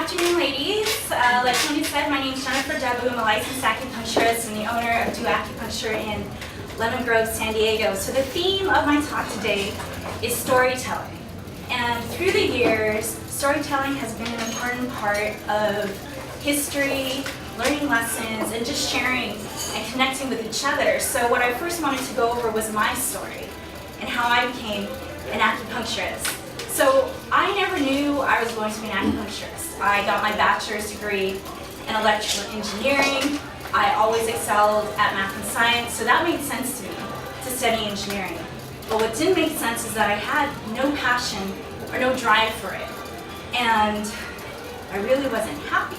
afternoon, ladies. Like Tony said, my name is Jennifer Dabu. I'm a licensed acupuncturist and the owner of DoAcupuncture in Lemon Grove, San Diego. So the theme of my talk today is storytelling. And through the years, storytelling has been an important part of history, learning lessons, and just sharing and connecting with each other. So what I first wanted to go over was my story and how I became an acupuncturist. So I never knew I was going to be an acupuncturist. I got my bachelor's degree in electrical engineering. I always excelled at math and science, so that made sense to me to study engineering. But what didn't make sense is that I had no passion or no drive for it. And I really wasn't happy.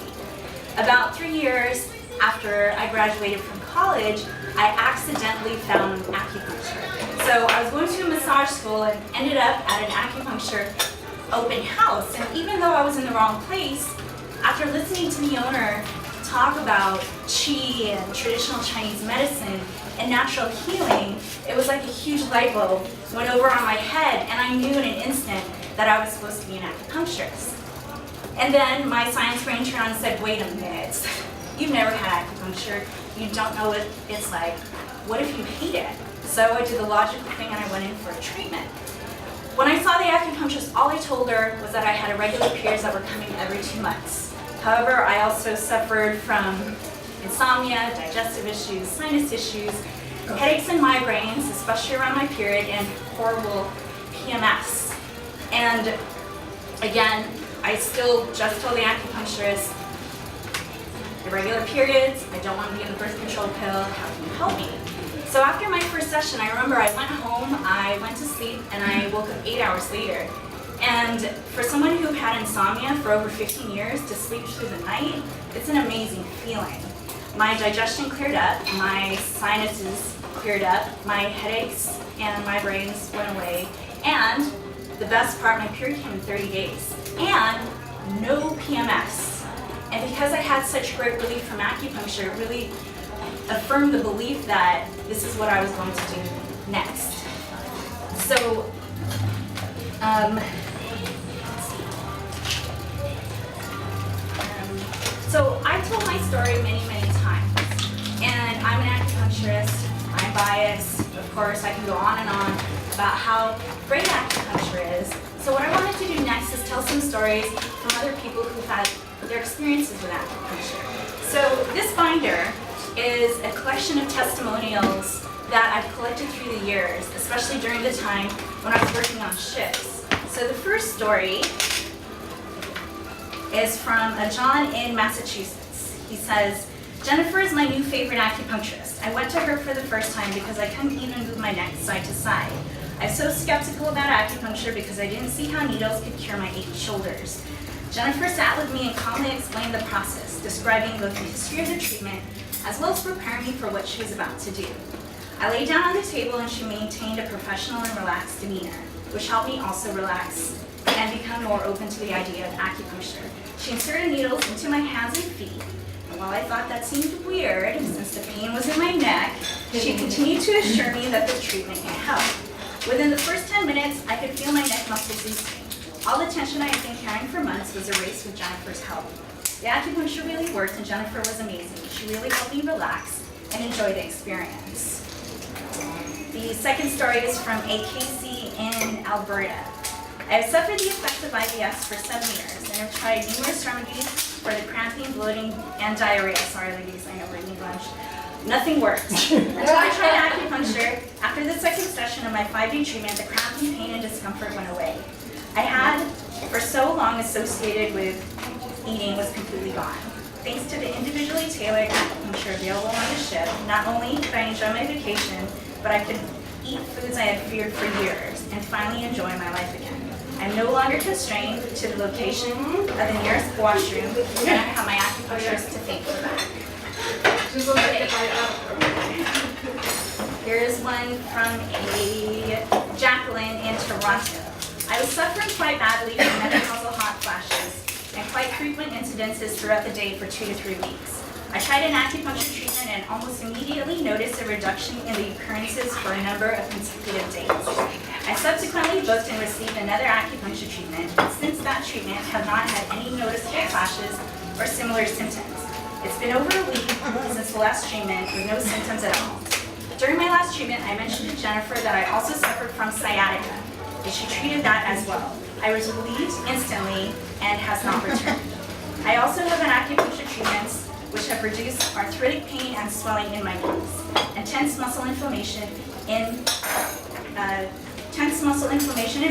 About 3 years after I graduated from college, I accidentally found acupuncture. So I was going to a massage school and ended up at an acupuncture open house. And even though I was in the wrong place, after listening to the owner talk about qi and traditional Chinese medicine and natural healing, it was like a huge light bulb went over on my head, and I knew in an instant that I was supposed to be an acupuncturist. And then my science brain turned on and said, wait a minute, you've never had acupuncture, you don't know what it's like. What if you hate it? So I did the logical thing and I went in for a treatment. When I saw the acupuncturist, all I told her was that I had irregular periods that were coming every 2 months. However, I also suffered from insomnia, digestive issues, sinus issues, headaches and migraines, especially around my period, and horrible PMS. And again, I still just told the acupuncturist, irregular periods, I don't want to be on the birth control pill, how can you help me? So after my first session, I remember I went home, I went to sleep, and I woke up 8 hours later. And for someone who had insomnia for over 15 years, to sleep through the night, it's an amazing feeling. My digestion cleared up, my sinuses cleared up, my headaches and migraines went away, and the best part, my period came in 30 days, and no PMS. And because I had such great relief from acupuncture, it really affirmed the belief that this is what I was going to do next. So, so I told my story many, many times, and I'm an acupuncturist, I'm biased, of course, I can go on and on about how great acupuncture is. So what I wanted to do next is tell some stories from other people who've had their experiences with acupuncture. So this binder is a collection of testimonials that I've collected through the years, especially during the time when I was working on shifts. So the first story is from a John in Massachusetts. He says, Jennifer is my new favorite acupuncturist. I went to her for the first time because I couldn't even move my neck side to side. I was so skeptical about acupuncture because I didn't see how needles could cure my achy shoulders. Jennifer sat with me and calmly explained the process, describing both the history of the treatment as well as preparing me for what she was about to do. I lay down on the table and she maintained a professional and relaxed demeanor, which helped me also relax and become more open to the idea of acupuncture. She inserted needles into my hands and feet, and while I thought that seemed weird, since the pain was in my neck, she continued to assure me that the treatment can help. Within the first 10 minutes, I could feel my neck muscles loosening. All the tension I had been carrying for months was erased with Jennifer's help. The acupuncture really worked, and Jennifer was amazing. She really helped me relax and enjoy the experience. The second story is from a Casey in Alberta. I have suffered the effects of IBS for 7 years and have tried numerous remedies for the cramping, bloating, and diarrhea. Sorry ladies, I know we're eating lunch. Nothing worked. Until I tried acupuncture, after the second session of my 5-day treatment, the cramping, pain, and discomfort went away. I had, for so long associated with eating, was completely gone. Thanks to the individually tailored acupuncture available on the ship, not only could I enjoy my vacation, but I could eat foods I had feared for years and finally enjoy my life again. I'm no longer constrained to the location of the nearest washroom, and I have my acupuncturist to thank for that. Here's one from a Jacqueline in Toronto. I was suffering quite badly from menopausal hot flashes and quite frequent incidences throughout the day for 2 to 3 weeks. I tried an acupuncture treatment and almost immediately noticed a reduction in the occurrences for a number of consecutive days. I subsequently booked and received another acupuncture treatment, and since that treatment have not had any noticeable flashes rashes, or similar symptoms. It's been over a week since the last treatment with no symptoms at all. During my last treatment, I mentioned to Jennifer that I also suffered from sciatica, and she treated that as well. I was relieved instantly and has not returned. I also have an acupuncture treatments which have reduced arthritic pain and swelling in my knees, and tense muscle inflammation and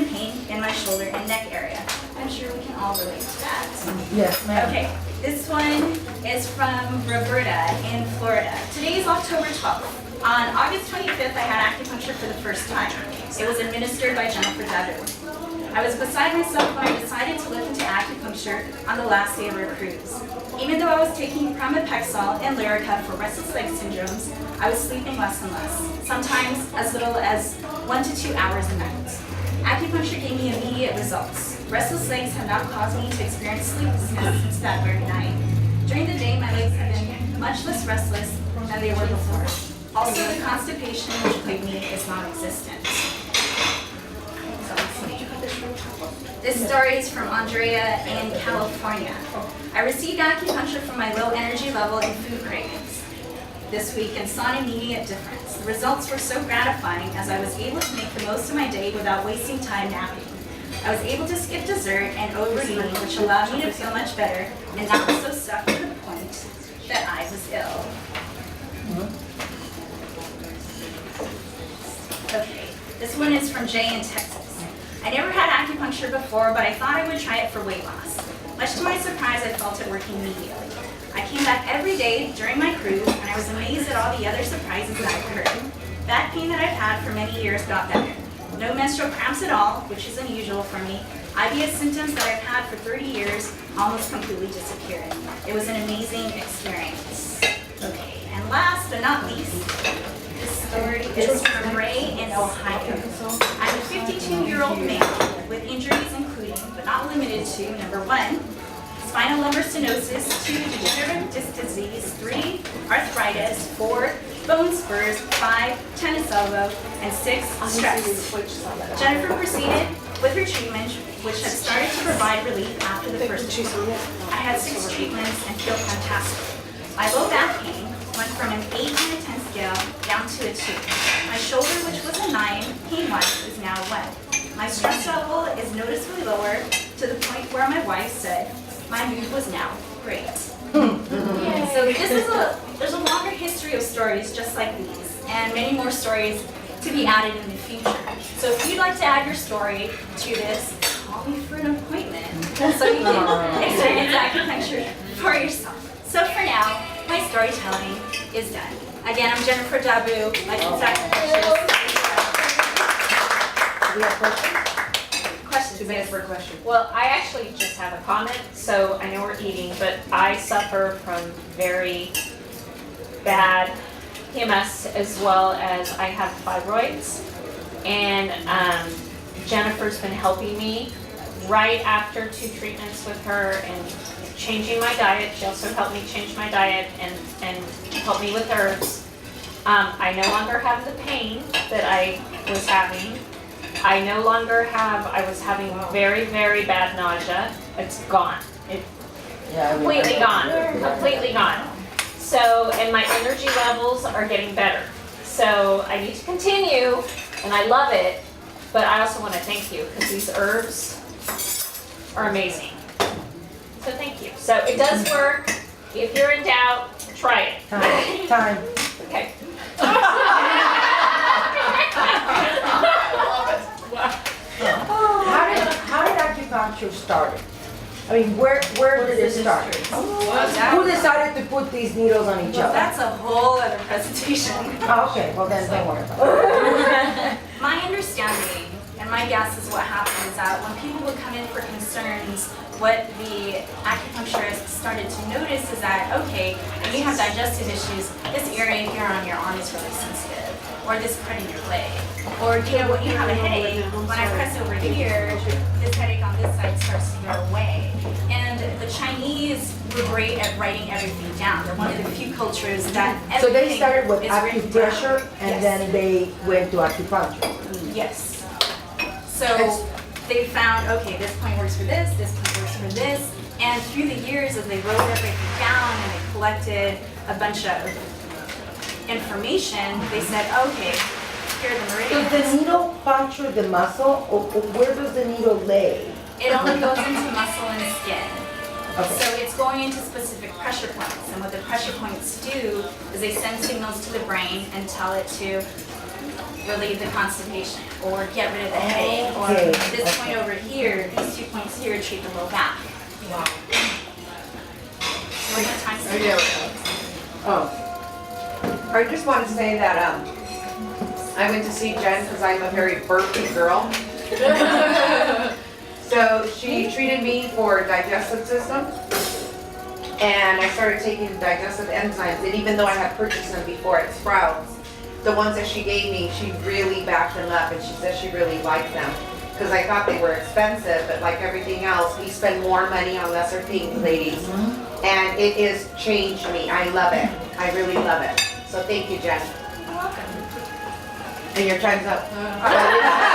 pain in my shoulder and neck area. I'm sure we can all relate to that. Yes, ma'am. Okay, this one is from Roberta in Florida. Today is October 12th. On August 25th, I had acupuncture for the first time. It was administered by Jennifer Dabu. I was beside myself when I decided to look into acupuncture on the last day of our cruise. Even though I was taking pramipexole and Lyrica for restless leg syndromes, I was sleeping less and less, sometimes as little as 1 to 2 hours a night. Acupuncture gave me immediate results. Restless legs have not caused me to experience sleeplessness since that very night. During the day, my legs have been much less restless than they were before. Also, the constipation which plagued me is non-existent. This story is from Andrea in California. I received acupuncture for my low energy level and food cravings this week and saw an immediate difference. The results were so gratifying as I was able to make the most of my day without wasting time napping. I was able to skip dessert and overeating, which allowed me to feel much better and not was so stuck to the point that I was ill. Okay, this one is from Jay in Texas. I never had acupuncture before, but I thought I would try it for weight loss. Much to my surprise, I felt it working immediately. I came back every day during my cruise, and I was amazed at all the other surprises that I heard. Back pain that I've had for many years got better. No menstrual cramps at all, which is unusual for me. IBS symptoms that I've had for 30 years almost completely disappeared. It was an amazing experience. Okay, and last but not least, this story is from Ray in Ohio. I'm a 52-year-old male with injuries including, but not limited to, number 1, spinal lumbar stenosis, 2, degenerative disc disease, 3, arthritis, 4, bone spurs, 5, tennis elbow, and 6, stress. Jennifer proceeded with her treatment, which had started to provide relief after the first treatment. I had 6 treatments and feel fantastic. My low back pain went from an 8 on a 10 scale down to a 2. My shoulder, which was a 9, pain-wise, is now a 1. My stress level is noticeably lower to the point where my wife said my mood was now great. So there's a longer history of stories just like these, and many more stories to be added in the future. So if you'd like to add your story to this, call me for an appointment so you can experience acupuncture for yourself. So for now, my storytelling is done. Again, I'm Jennifer Dabu, licensed acupuncturist. Do we have questions? Questions? 2 minutes for a question. Well, I actually just have a comment. So I know we're eating, but I suffer from very bad PMS as well as I have fibroids. And Jennifer's been helping me right after 2 treatments with her and changing my diet. She also helped me change my diet and helped me with herbs. I no longer have the pain that I was having. I no longer have, I was having very, very bad nausea. It's gone. Completely gone. So, and my energy levels are getting better. So I need to continue, and I love it, but I also want to thank you because these herbs are amazing. So thank you. So it does work. If you're in doubt, try it. Time. Okay. How did acupuncture start? I mean, where did it start? Who decided to put these needles on each Well, other? that's a whole other presentation. Oh, okay, well then don't worry about it. My understanding and my guess is what happened is that when people would come in for concerns, what the acupuncturist started to notice is that, okay, when you have digestive issues, this area here on your arm is really sensitive, or this part in your leg, or when you have a headache, when I press over here, this headache on this side starts to go away. And the Chinese were great at writing everything down. They're one of the few cultures that So they everything started with is written acupressure down. and Yes. then they went to acupuncture. Yes. So they found, okay, this point works for this point works for this, And through the years, as they wrote everything down and they collected a bunch of information, they said, okay, here are the Does meridians. the needle puncture the muscle, or where does the needle lay? It only goes into muscle and skin. Okay. So it's going into specific pressure points. And what the pressure points do is they send signals to the brain and tell it to relieve the constipation or get rid of the headache. Or Okay, this point over here, these 2 points here treat the low back. Wow. So we're gonna time Oh, yeah. Oh, I just want to say that I went to see Jen because I'm a very burpy girl. So she treated me for digestive system, and I started taking digestive enzymes. And even though I had purchased them before at Sprouts, the ones that she gave me, she really backed them up, and she said she really liked them. Because I thought they were expensive, but like everything else, we spend more money on lesser things, ladies. And it has changed me. I love it. I really love it. So thank you, Jen. You're welcome. And your time's up.